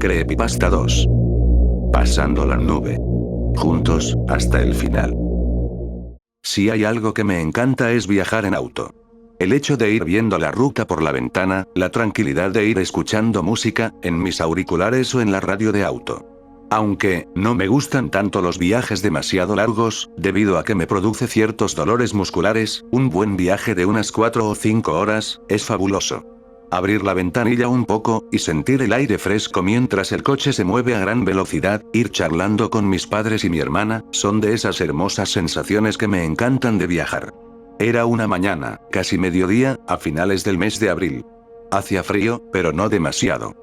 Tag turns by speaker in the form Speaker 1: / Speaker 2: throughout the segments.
Speaker 1: Creepypasta 2. Pasando la nube. Juntos, hasta el final. Si hay algo que me encanta es viajar en auto. El hecho de ir viendo la ruta por la ventana, la tranquilidad de ir escuchando música, en mis auriculares o en la radio de auto. Aunque, no me gustan tanto los viajes demasiado largos, debido a que me produce ciertos dolores musculares, un buen viaje de unas 4 o 5 horas, es fabuloso. Abrir la ventanilla un poco, y sentir el aire fresco mientras el coche se mueve a gran velocidad, ir charlando con mis padres y mi hermana, son de esas hermosas sensaciones que me encantan de viajar. Era una mañana, casi mediodía, a finales del mes de abril. Hacía frío, pero no demasiado.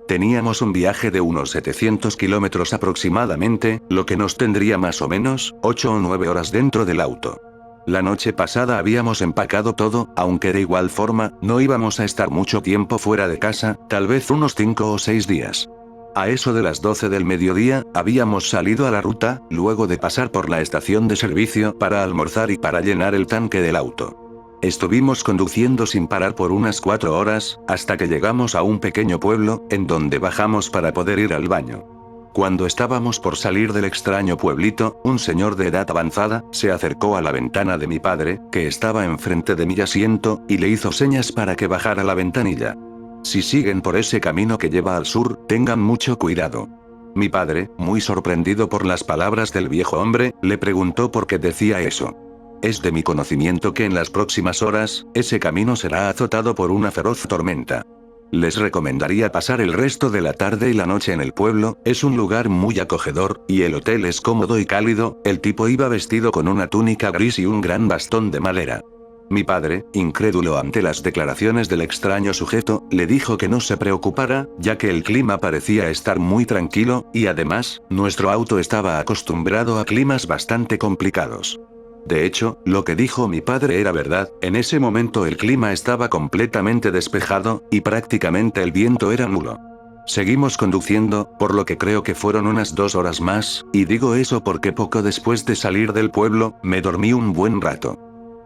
Speaker 1: Teníamos un viaje de unos 700 kilómetros aproximadamente, lo que nos tendría más o menos 8 o 9 horas dentro del auto. La noche pasada habíamos empacado todo, aunque de igual forma, no íbamos a estar mucho tiempo fuera de casa, tal vez unos 5 o 6 días. A eso de las 12 del mediodía, habíamos salido a la ruta, luego de pasar por la estación de servicio para almorzar y para llenar el tanque del auto. Estuvimos conduciendo sin parar por unas 4 horas, hasta que llegamos a un pequeño pueblo, en donde bajamos para poder ir al baño. Cuando estábamos por salir del extraño pueblito, un señor de edad avanzada, se acercó a la ventana de mi padre, que estaba enfrente de mi asiento, y le hizo señas para que bajara la ventanilla. Si siguen por ese camino que lleva al sur, tengan mucho cuidado. Mi padre, muy sorprendido por las palabras del viejo hombre, le preguntó por qué decía eso. Es de mi conocimiento que en las próximas horas, ese camino será azotado por una feroz tormenta. Les recomendaría pasar el resto de la tarde y la noche en el pueblo, es un lugar muy acogedor, y el hotel es cómodo y cálido. El tipo iba vestido con una túnica gris y un gran bastón de madera. Mi padre, incrédulo ante las declaraciones del extraño sujeto, le dijo que no se preocupara, ya que el clima parecía estar muy tranquilo, y además, nuestro auto estaba acostumbrado a climas bastante complicados. De hecho, lo que dijo mi padre era verdad, en ese momento el clima estaba completamente despejado, y prácticamente el viento era nulo. Seguimos conduciendo, por lo que creo que fueron unas 2 horas más, y digo eso porque poco después de salir del pueblo, me dormí un buen rato.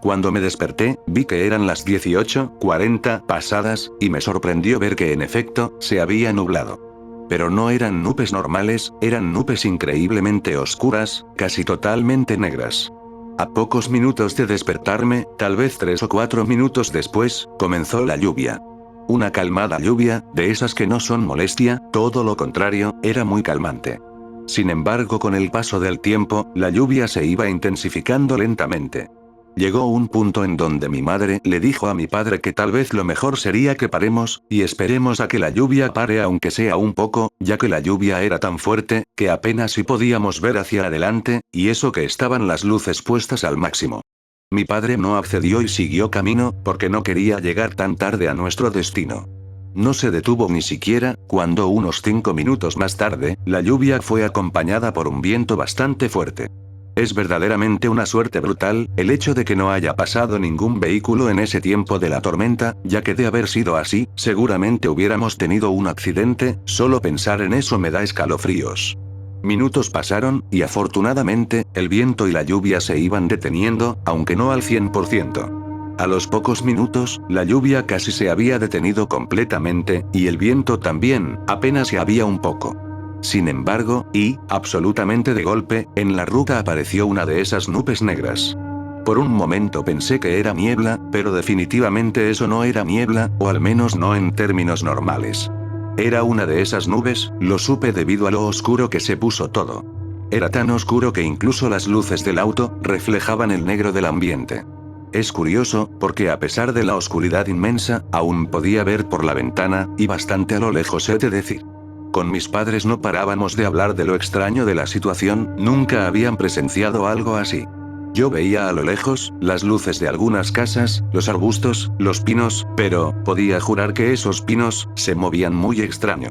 Speaker 1: Cuando me desperté, vi que eran las 18:40 pasadas, y me sorprendió ver que en efecto, se había nublado. Pero no eran nubes normales, eran nubes increíblemente oscuras, casi totalmente negras. A pocos minutos de despertarme, tal vez 3 o 4 minutos después, comenzó la lluvia. Una calmada lluvia, de esas que no son molestia, todo lo contrario, era muy calmante. Sin embargo, con el paso del tiempo, la lluvia se iba intensificando lentamente. Llegó un punto en donde mi madre le dijo a mi padre que tal vez lo mejor sería que paremos, y esperemos a que la lluvia pare aunque sea un poco, ya que la lluvia era tan fuerte, que apenas si podíamos ver hacia adelante, y eso que estaban las luces puestas al máximo. Mi padre no accedió y siguió camino, porque no quería llegar tan tarde a nuestro destino. No se detuvo ni siquiera, cuando unos 5 minutos más tarde, la lluvia fue acompañada por un viento bastante fuerte. Es verdaderamente una suerte brutal, el hecho de que no haya pasado ningún vehículo en ese tiempo de la tormenta, ya que de haber sido así, seguramente hubiéramos tenido un accidente, solo pensar en eso me da escalofríos. Minutos pasaron, y afortunadamente, el viento y la lluvia se iban deteniendo, aunque no al 100%. A los pocos minutos, la lluvia casi se había detenido completamente, y el viento también, apenas se había un poco. Sin embargo, absolutamente de golpe, en la ruta apareció una de esas nubes negras. Por un momento pensé que era niebla, pero definitivamente eso no era niebla, o al menos no en términos normales. Era una de esas nubes, lo supe debido a lo oscuro que se puso todo. Era tan oscuro que incluso las luces del auto reflejaban el negro del ambiente. Es curioso, porque a pesar de la oscuridad inmensa, aún podía ver por la ventana, y bastante a lo lejos he de decir. Con mis padres no parábamos de hablar de lo extraño de la situación, nunca habían presenciado algo así. Yo veía a lo lejos, las luces de algunas casas, los arbustos, los pinos, pero, podía jurar que esos pinos, se movían muy extraño.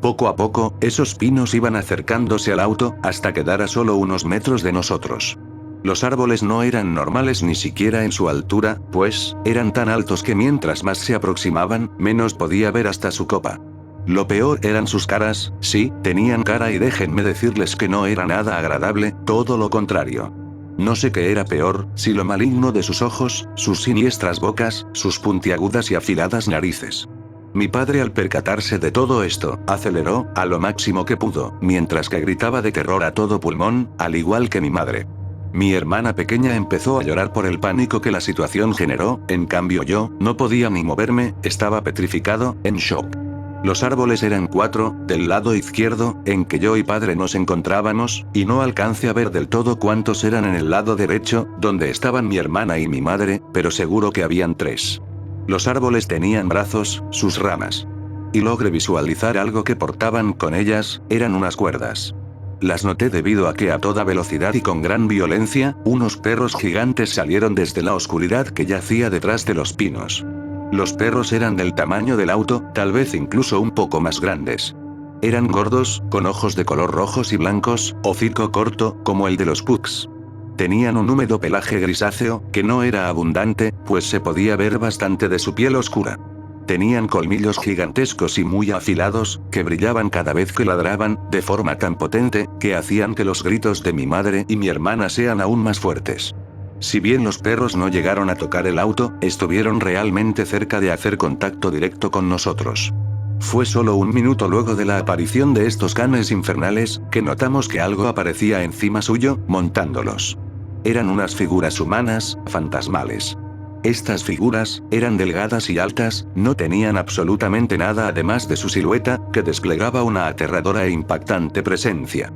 Speaker 1: Poco a poco, esos pinos iban acercándose al auto, hasta quedar a solo unos metros de nosotros. Los árboles no eran normales ni siquiera en su altura, pues, eran tan altos que mientras más se aproximaban, menos podía ver hasta su copa. Lo peor eran sus caras, sí, tenían cara y déjenme decirles que no era nada agradable, todo lo contrario. No sé qué era peor, si lo maligno de sus ojos, sus siniestras bocas, sus puntiagudas y afiladas narices. Mi padre, al percatarse de todo esto, aceleró a lo máximo que pudo, mientras que gritaba de terror a todo pulmón, al igual que mi madre. Mi hermana pequeña empezó a llorar por el pánico que la situación generó, en cambio yo, no podía ni moverme, estaba petrificado, en shock. Los árboles eran 4, del lado izquierdo, en que yo y padre nos encontrábamos, y no alcancé a ver del todo cuántos eran en el lado derecho, donde estaban mi hermana y mi madre, pero seguro que habían 3. Los árboles tenían brazos, sus ramas. Y logré visualizar algo que portaban con ellas, eran unas cuerdas. Las noté debido a que a toda velocidad y con gran violencia, unos perros gigantes salieron desde la oscuridad que yacía detrás de los pinos. Los perros eran del tamaño del auto, tal vez incluso un poco más grandes. Eran gordos, con ojos de color rojos y blancos, hocico corto, como el de los pugs. Tenían un húmedo pelaje grisáceo, que no era abundante, pues se podía ver bastante de su piel oscura. Tenían colmillos gigantescos y muy afilados, que brillaban cada vez que ladraban, de forma tan potente, que hacían que los gritos de mi madre y mi hermana sean aún más fuertes. Si bien los perros no llegaron a tocar el auto, estuvieron realmente cerca de hacer contacto directo con nosotros. Fue solo un minuto luego de la aparición de estos canes infernales, que notamos que algo aparecía encima suyo, montándolos. Eran unas figuras humanas, fantasmales. Estas figuras, eran delgadas y altas, no tenían absolutamente nada además de su silueta, que desplegaba una aterradora e impactante presencia.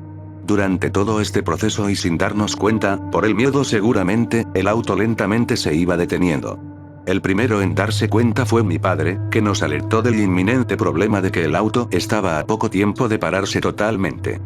Speaker 1: Durante todo este proceso y sin darnos cuenta, por el miedo seguramente, el auto lentamente se iba deteniendo. El primero en darse cuenta fue mi padre, que nos alertó del inminente problema de que el auto estaba a poco tiempo de pararse totalmente.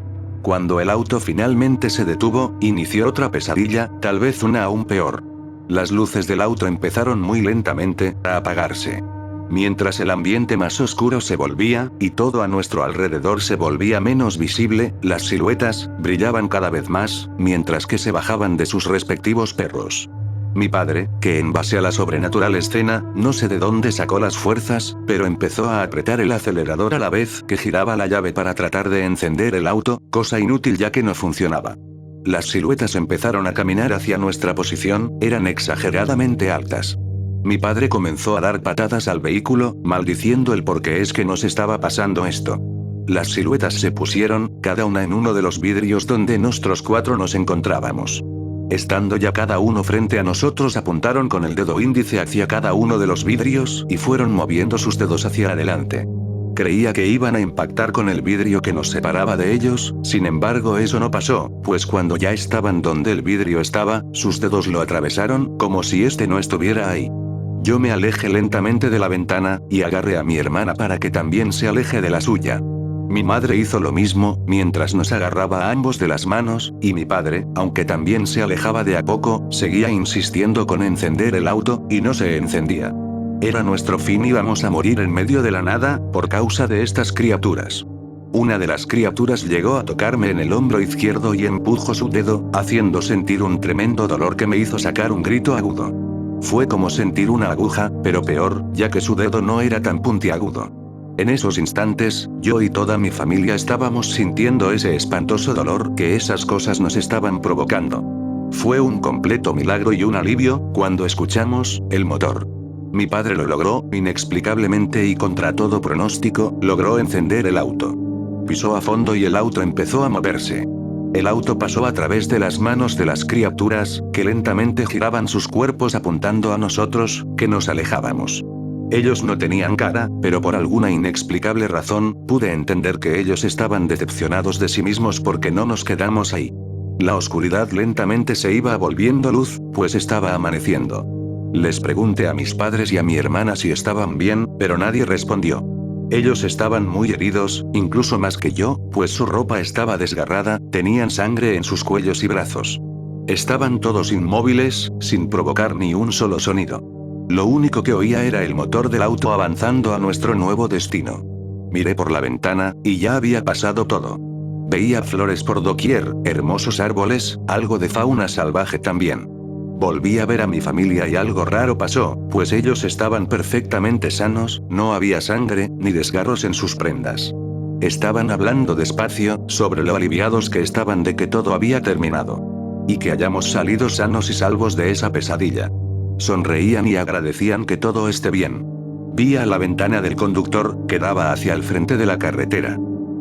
Speaker 1: Cuando el auto finalmente se detuvo, inició otra pesadilla, tal vez una aún peor. Las luces del auto empezaron muy lentamente a apagarse. Mientras el ambiente más oscuro se volvía, y todo a nuestro alrededor se volvía menos visible, las siluetas brillaban cada vez más, mientras que se bajaban de sus respectivos perros. Mi padre, que en base a la sobrenatural escena, no sé de dónde sacó las fuerzas, pero empezó a apretar el acelerador a la vez que giraba la llave para tratar de encender el auto, cosa inútil ya que no funcionaba. Las siluetas empezaron a caminar hacia nuestra posición, eran exageradamente altas. Mi padre comenzó a dar patadas al vehículo, maldiciendo el por qué es que nos estaba pasando esto. Las siluetas se pusieron, cada una en uno de los vidrios donde nosotros 4 nos encontrábamos. Estando ya cada uno frente a nosotros, apuntaron con el dedo índice hacia cada uno de los vidrios, y fueron moviendo sus dedos hacia adelante. Creía que iban a impactar con el vidrio que nos separaba de ellos, sin embargo eso no pasó, pues cuando ya estaban donde el vidrio estaba, sus dedos lo atravesaron, como si este no estuviera ahí. Yo me alejé lentamente de la ventana, y agarré a mi hermana para que también se aleje de la suya. Mi madre hizo lo mismo, mientras nos agarraba a ambos de las manos, y mi padre, aunque también se alejaba de a poco, seguía insistiendo con encender el auto, y no se encendía. Era nuestro fin, íbamos a morir en medio de la nada, por causa de estas criaturas. Una de las criaturas llegó a tocarme en el hombro izquierdo y empujó su dedo, haciendo sentir un tremendo dolor que me hizo sacar un grito agudo. Fue como sentir una aguja, pero peor, ya que su dedo no era tan puntiagudo. En esos instantes, yo y toda mi familia estábamos sintiendo ese espantoso dolor que esas cosas nos estaban provocando. Fue un completo milagro y un alivio, cuando escuchamos el motor. Mi padre lo logró, inexplicablemente y contra todo pronóstico, logró encender el auto. Pisó a fondo y el auto empezó a moverse. El auto pasó a través de las manos de las criaturas, que lentamente giraban sus cuerpos apuntando a nosotros, que nos alejábamos. Ellos no tenían cara, pero por alguna inexplicable razón, pude entender que ellos estaban decepcionados de sí mismos porque no nos quedamos ahí. La oscuridad lentamente se iba volviendo luz, pues estaba amaneciendo. Les pregunté a mis padres y a mi hermana si estaban bien, pero nadie respondió. Ellos estaban muy heridos, incluso más que yo, pues su ropa estaba desgarrada, tenían sangre en sus cuellos y brazos. Estaban todos inmóviles, sin provocar ni un solo sonido. Lo único que oía era el motor del auto avanzando a nuestro nuevo destino. Miré por la ventana, y ya había pasado todo. Veía flores por doquier, hermosos árboles, algo de fauna salvaje también. Volví a ver a mi familia y algo raro pasó, pues ellos estaban perfectamente sanos, no había sangre, ni desgarros en sus prendas. Estaban hablando despacio, sobre lo aliviados que estaban de que todo había terminado. Y que hayamos salido sanos y salvos de esa pesadilla. Sonreían y agradecían que todo esté bien. Vi a la ventana del conductor, que daba hacia el frente de la carretera.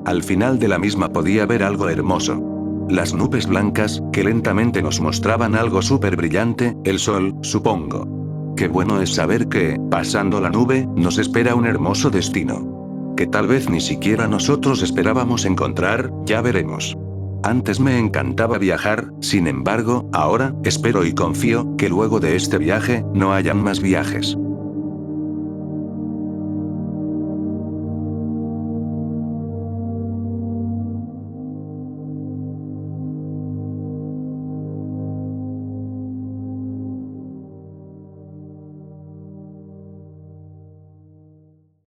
Speaker 1: Al final de la misma podía ver algo hermoso. Las nubes blancas, que lentamente nos mostraban algo súper brillante, el sol, supongo. Qué bueno es saber que, pasando la nube, nos espera un hermoso destino. Que tal vez ni siquiera nosotros esperábamos encontrar, ya veremos. Antes me encantaba viajar, sin embargo, ahora, espero y confío, que luego de este viaje, no hayan más viajes.